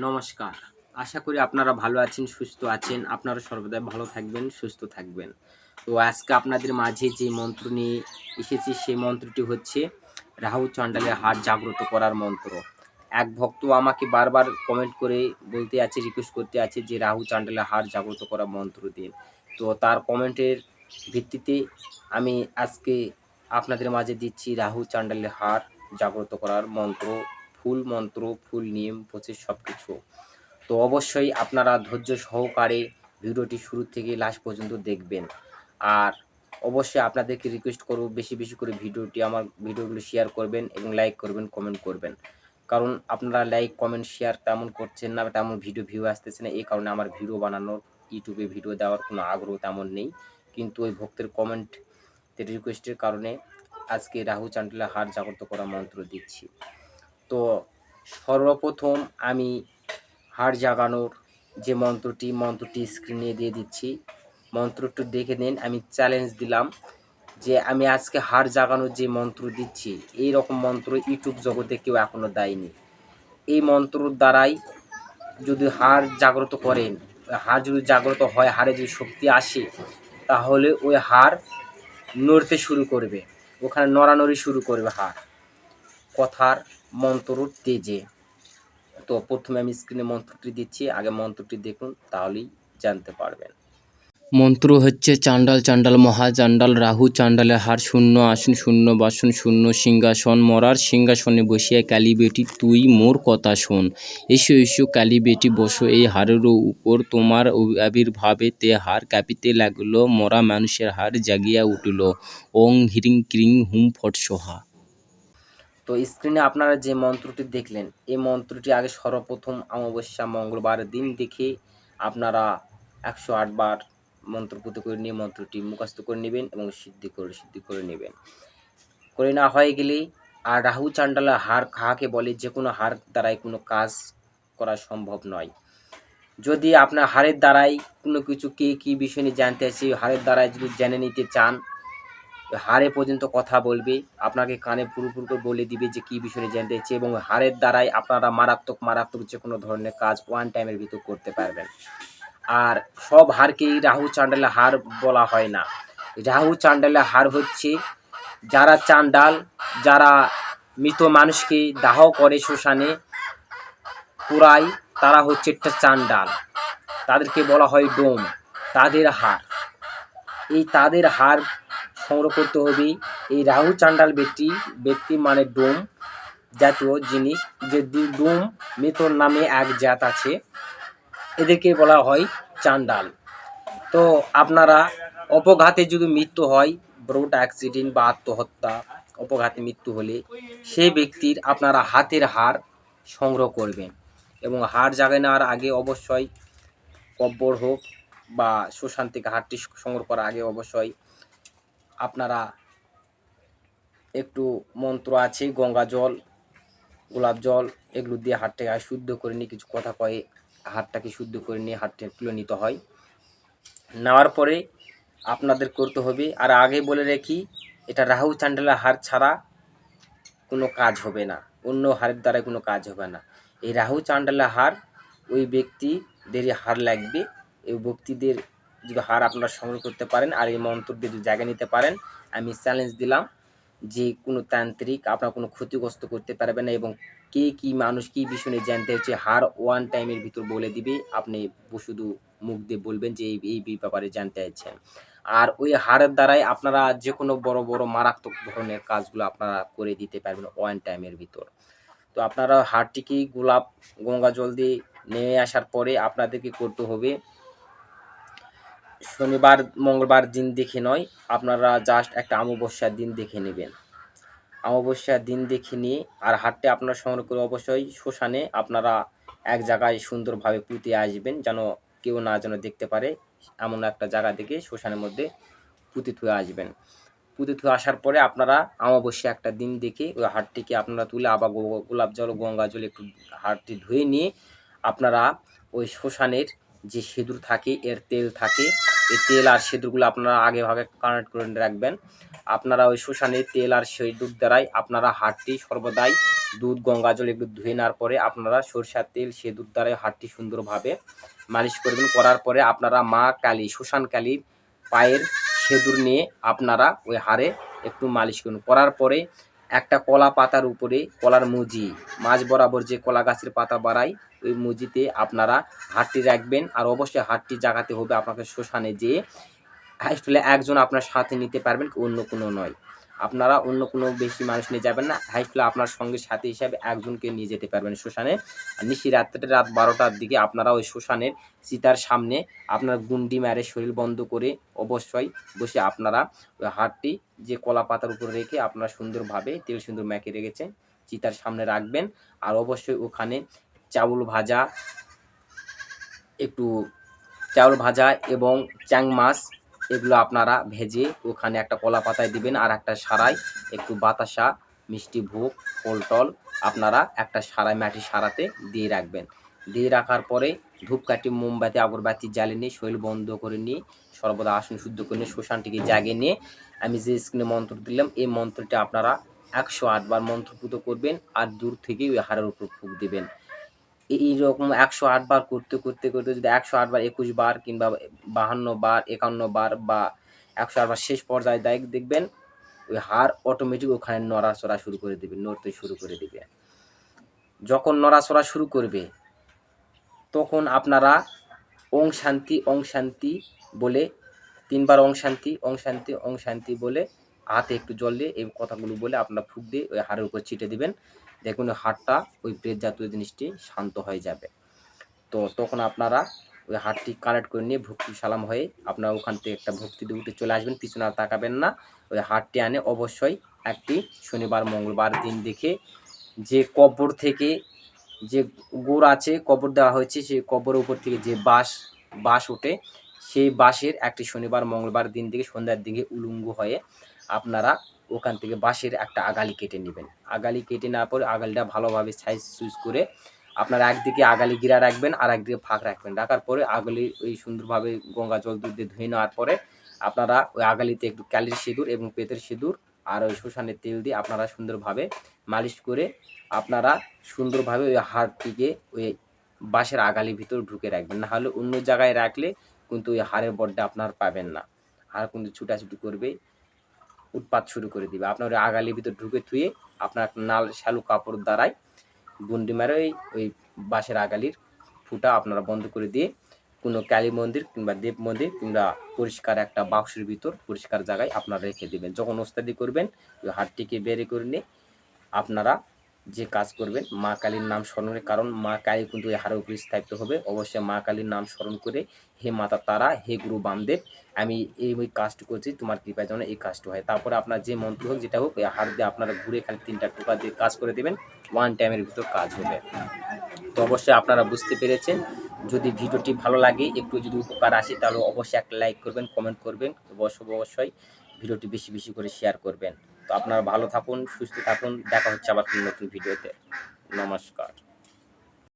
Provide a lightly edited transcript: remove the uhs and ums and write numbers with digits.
নমস্কার। আশা করি আপনারা ভালো আছেন, সুস্থ আছেন। আপনারা সর্বদাই ভালো থাকবেন, সুস্থ থাকবেন। তো আজকে আপনাদের মাঝে যে মন্ত্র নিয়ে এসেছি সেই মন্ত্রটি হচ্ছে রাহু চণ্ডালের হাত জাগ্রত করার মন্ত্র। এক ভক্ত আমাকে বারবার কমেন্ট করে বলতে আছে, রিকোয়েস্ট করতে আছে যে রাহু চণ্ডালের হাত জাগ্রত করার মন্ত্র দিন। তো তার কমেন্টের ভিত্তিতে আমি আজকে আপনাদের মাঝে দিচ্ছি রাহু চণ্ডালের হাত জাগ্রত করার মন্ত্র, ফুল নিয়ম প্রসেস সবকিছু। তো অবশ্যই আপনারা ধৈর্য সহকারে ভিডিওটি শুরু থেকে লাস্ট পর্যন্ত দেখবেন। আর অবশ্যই আপনাদেরকে রিকোয়েস্ট করব বেশি বেশি করে আমার ভিডিওগুলো শেয়ার করবেন এবং লাইক করবেন, কমেন্ট করবেন। কারণ আপনারা লাইক, কমেন্ট, শেয়ার তেমন করছেন না, তেমন ভিউ আসতেছে না। এই কারণে আমার ভিডিও বানানোর, ইউটিউবে ভিডিও দেওয়ার কোনো আগ্রহ তেমন নেই। কিন্তু ওই ভক্তের কমেন্টের রিকোয়েস্টের কারণে আজকে রাহু চণ্ডালের হাত জাগ্রত করা মন্ত্র দিচ্ছি। তো সর্বপ্রথম আমি হাড় জাগানোর যে মন্ত্রটি স্ক্রিনে দিয়ে দিচ্ছি। মন্ত্রটি দেখে নিন। আমি চ্যালেঞ্জ দিলাম যে আমি আজকে হাড় জাগানোর যে মন্ত্র দিচ্ছি, এই রকম মন্ত্র ইউটিউব জগতে কেউ এখনো দেয়নি। এই মন্ত্রর দ্বারাই যদি হাড় জাগ্রত করেন, হাড় যদি জাগ্রত হয়, হাড়ে যদি শক্তি আসে, তাহলে ওই হাড় নড়তে শুরু করবে, ওখানে নড়ানড়ি শুরু করবে হাড়, কথার মন্ত্রর তেজে। তো প্রথমে আমি স্ক্রিনে মন্ত্রটি দিচ্ছি, আগে মন্ত্রটি দেখুন, তাহলেই জানতে পারবেন। মন্ত্র হচ্ছে চাণ্ডাল চাণ্ডাল মহাচাণ্ডাল রাহু চাণ্ডালের হার শূন্য আসন শূন্য বাসন শূন্য সিংহাসন মরার সিংহাসনে বসিয়া কালী বেটি তুই মোর কথা শোন। এসো এসো কালী বেটি বসো এই হারের উপর, তোমার আবির্ভাবে তে হার কাঁপিতে লাগল, মরা মানুষের হার জাগিয়া উঠিল। ওং হ্রিং ক্রিং হুম ফট সোহা। তো স্ক্রিনে আপনারা যে মন্ত্রটি দেখলেন, এই মন্ত্রটি আগে সর্বপ্রথম অমাবস্যা মঙ্গলবার দিন দেখে আপনারা 108 বার মন্ত্রপুত করে নিয়ে মন্ত্রটি মুখস্থ করে নেবেন এবং সিদ্ধি করে নেবেন। করে না হয়ে গেলে, আর রাহু চাণ্ডালের হার কাহাকে বলে, যে কোনো হার দ্বারাই কোনো কাজ করা সম্ভব নয়। যদি আপনার হারের দ্বারাই কোনো কিছু কে কী বিষয় নিয়ে জানতে আসে, হারের দ্বারাই যদি জেনে নিতে চান, হাড়ে পর্যন্ত কথা বলবে, আপনাকে কানে পুরোপুরি করে বলে দিবে যে কী বিষয়ে জানতে চাইছে, এবং হাড়ের দ্বারাই আপনারা মারাত্মক যে কোনো ধরনের কাজ ওয়ান টাইমের ভিতর করতে পারবেন। আর সব হাড়কেই রাহু চাণ্ডালের হাড় বলা হয় না। রাহু চাণ্ডালের হাড় হচ্ছে যারা চাণ্ডাল, যারা মৃত মানুষকে দাহ করে শ্মশানে পুরায়, তারা হচ্ছে একটা চাণ্ডাল, তাদেরকে বলা হয় ডোম, তাদের হাড়। এই তাদের হাড় সংগ্রহ করতে হবে। এই রাহু চাণ্ডাল ব্যক্তি মানে ডোম জাতীয় জিনিস, যে ডোম মৃতর নামে এক জাত আছে, এদেরকে বলা হয় চাণ্ডাল। তো আপনারা অপঘাতে যদি মৃত্যু হয়, রোড অ্যাক্সিডেন্ট বা আত্মহত্যা, অপঘাতে মৃত্যু হলে সেই ব্যক্তির আপনারা হাতের হাড় সংগ্রহ করবেন, এবং হাড় জাগায় নেওয়ার আগে অবশ্যই কব্বর হোক বা শ্মশান থেকে হাড়টি সংগ্রহ করার আগে অবশ্যই আপনারা একটু মন্ত্র আছে, গঙ্গা জল, গোলাপ জল, এগুলো দিয়ে হাড়টাকে শুদ্ধ করে নিয়ে, কিছু কথা কয়ে হাড়টাকে শুদ্ধ করে নিয়ে হাড়টা তুলে নিতে হয়। নেওয়ার পরে আপনাদের করতে হবে, আর আগে বলে রাখি, এটা রাহু চাণ্ডালের হাড় ছাড়া কোনো কাজ হবে না, অন্য হাড়ের দ্বারা কোনো কাজ হবে না। এই রাহু চাণ্ডালের হাড় ওই ব্যক্তিদেরই হাড় লাগবে। এই ব্যক্তিদের যদি হাড় আপনারা সংগ্রহ করতে পারেন আর এই মন্ত্র দিয়ে যদি জায়গা নিতে পারেন, আমি চ্যালেঞ্জ দিলাম যে কোনো তান্ত্রিক আপনার কোনো ক্ষতিগ্রস্ত করতে পারবে না, এবং কে কী মানুষ কী বিষয় নিয়ে জানতে হচ্ছে, হাড় ওয়ান টাইমের ভিতর বলে দিবে। আপনি শুধু মুখ দিয়ে বলবেন যে এই ব্যাপারে জানতে চাচ্ছেন। আর ওই হাড়ের দ্বারাই আপনারা যে কোনো বড় বড় মারাত্মক ধরনের কাজগুলো আপনারা করে দিতে পারবেন ওয়ান টাইমের ভিতর। তো আপনারা হাড়টিকে গঙ্গা জল দিয়ে নেমে আসার পরে আপনাদেরকে করতে হবে, শনিবার মঙ্গলবার দিন দেখে নয়, আপনারা জাস্ট একটা অমাবস্যার দিন দেখে নেবেন। অমাবস্যার দিন দেখে নিয়ে আর হাড়টি আপনারা সংগ্রহ করে অবশ্যই শ্মশানে আপনারা এক জায়গায় সুন্দরভাবে পুঁতে আসবেন, যেন কেউ না যেন দেখতে পারে, এমন একটা জায়গা দেখে শ্মশানের মধ্যে পুঁতে থুয়ে আসবেন। পুঁতে থুয়ে আসার পরে আপনারা অমাবস্যা একটা দিন দেখে ওই হাড়টিকে আপনারা তুলে আবার গোলাপ জল, গঙ্গা জল একটু হাড়টি ধুয়ে নিয়ে আপনারা ওই শ্মশানের যে সিঁদুর থাকে, এর তেল থাকে, এই তেল আর সিঁদুরগুলো আপনারা আগেভাগে কানেক্ট করে রাখবেন। আপনারা ওই শ্মশানের তেল আর সিঁদুর দ্বারাই আপনারা হাড়টি সর্বদাই দুধ গঙ্গা জল এগুলো ধুয়ে নেওয়ার পরে আপনারা সরষের তেল সেঁদুর দ্বারা হাড়টি সুন্দরভাবে মালিশ করবেন। করার পরে আপনারা মা কালী শ্মশান কালীর পায়ের সেঁদুর নিয়ে আপনারা ওই হাড়ে একটু মালিশ করুন। করার পরে একটা কলা পাতার উপরে কলার মুজি মাঝ বরাবর যে কলা গাছের পাতা বাড়ায় ওই মুজিতে আপনারা হাড়টি রাখবেন। আর অবশ্যই হাড়টি জাগাতে হবে আপনাকে শ্মশানে যেয়ে। হাইস্ট হলে একজন আপনার সাথে নিতে পারবেন, অন্য কোনো নয়। আপনারা অন্য কোনো বেশি মানুষ নিয়ে যাবেন না। হাইস্ট হলে আপনার সঙ্গে সাথী হিসাবে একজনকে নিয়ে যেতে পারবেন শ্মশানে। আর নিশি রাত্রে রাত 12টার দিকে আপনারা ওই শ্মশানের চিতার সামনে আপনার গুন্ডি মেরে শরীর বন্ধ করে অবশ্যই বসে আপনারা ওই হাড়টি যে কলা পাতার উপরে রেখে আপনারা সুন্দরভাবে তেল সিঁদুর মেখে রেখেছেন চিতার সামনে রাখবেন। আর অবশ্যই ওখানে চাউল ভাজা একটু চাউল ভাজা এবং চ্যাং মাছ এগুলো আপনারা ভেজে ওখানে একটা কলা পাতায় দিবেন। আর একটা সারায় একটু বাতাসা মিষ্টি ভোগ ফল টল আপনারা একটা সারায় মাটির সারাতে দিয়ে রাখবেন। দিয়ে রাখার পরে ধূপকাঠি মোমবাতি আগরবাতি জ্বালিয়ে নিয়ে শরীর বন্ধ করে নিয়ে সর্বদা আসন শুদ্ধ করে নিয়ে শ্মশানটিকে জাগিয়ে নিয়ে আমি যে স্ক্রিনে মন্ত্র দিলাম এই মন্ত্রটি আপনারা 108 বার মন্ত্রপুত করবেন। আর দূর থেকে ওই হাড়ের উপর ফুঁক দিবেন। এইরকম 108 বার করতে যদি 108 বার 21 বার কিংবা 52 বার 51 বার বা 108 বার শেষ পর্যায়ে দেখবেন ওই হাড় অটোমেটিক ওখানে নড়াচড়া শুরু করে দিবে, নড়তে শুরু করে দিবে। যখন নড়াচড়া শুরু করবে তখন আপনারা ওং শান্তি বলে 3 বার ওং শান্তি বলে হাতে একটু জল দিয়ে এই কথাগুলো বলে আপনারা ফুঁক দিয়ে ওই হাড়ের উপর ছিটে দিবেন। দেখুন হাড়টা ওই প্রেত জাতীয় জিনিসটি শান্ত হয়ে যাবে। তো তখন আপনারা ওই হাড়টি কালেক্ট করে নিয়ে ভক্তি সালাম হয়ে আপনারা ওখান থেকে একটা ভক্তিতে উঠে চলে আসবেন, পিছনে আর তাকাবেন না। ওই হাড়টি আনে অবশ্যই একটি শনিবার মঙ্গলবার দিন দেখে যে কবর থেকে যে গোড় আছে কবর দেওয়া হয়েছে সেই কবরের উপর থেকে যে বাঁশ ওঠে সেই বাঁশের একটি শনিবার মঙ্গলবার দিন থেকে সন্ধ্যার দিকে উলঙ্গ হয়ে আপনারা ওখান থেকে বাঁশের একটা আগালি কেটে নেবেন। আগালি কেটে নেওয়ার পর আগালিটা ভালোভাবে সাইজ সুইজ করে আপনারা একদিকে আগালি গিরা রাখবেন আর একদিকে ফাঁক রাখবেন। রাখার পরে আগালি ওই সুন্দরভাবে গঙ্গা জল দুধ দিয়ে ধুয়ে নেওয়ার পরে আপনারা ওই আগালিতে একটু কালির সিঁদুর এবং পেতের সিঁদুর আর ওই শ্মশানের তেল দিয়ে আপনারা সুন্দরভাবে মালিশ করে আপনারা সুন্দরভাবে ওই হাড়টিকে ওই বাঁশের আগালির ভিতর ঢুকে রাখবেন। না হলে অন্য জায়গায় রাখলে কিন্তু ওই হাড়ের বড্ডা আপনার পাবেন না। হাড় কিন্তু ছুটাছুটি করবে, উৎপাত শুরু করে দিবে। আপনার ওই আগালির ভিতর ঢুকে থুয়ে আপনার নাল শ্যালু কাপড় দ্বারাই গুন্ডি মারে ওই বাঁশের আগালির ফুটা আপনারা বন্ধ করে দিয়ে কোনো কালী মন্দির কিংবা দেব মন্দির কিংবা পরিষ্কার একটা বাক্সের ভিতর পরিষ্কার জায়গায় আপনারা রেখে দেবেন। যখন ওস্তাদি করবেন ওই হাড়টিকে বের করে নিয়ে আপনারা যে কাজ করবেন মা কালীর নাম স্মরণে, কারণ মা কালী কিন্তু এই হাড়ের উপর স্থায়িত্ব হবে। অবশ্যই মা কালীর নাম স্মরণ করে হে মাতা তারা হে গুরু বামদেব আমি ওই কাজটি করছি, তোমার কৃপায় যেন এই কাজটি হয়। তারপরে আপনার যে মন্ত্র হোক যেটা হোক ওই হাড় দিয়ে আপনারা ঘুরে খালি 3টা টোকা দিয়ে কাজ করে দেবেন, 1 টাইমের ভিতর কাজ হবে। তো অবশ্যই আপনারা বুঝতে পেরেছেন। যদি ভিডিওটি ভালো লাগে একটু যদি উপকার আসে তাহলে অবশ্যই একটা লাইক করবেন, কমেন্ট করবেন, অবশ্যই ভিডিওটি বেশি বেশি করে শেয়ার করবেন। তো আপনারা ভালো থাকুন, সুস্থ থাকুন, দেখা হচ্ছে আবার নতুন ভিডিওতে। নমস্কার।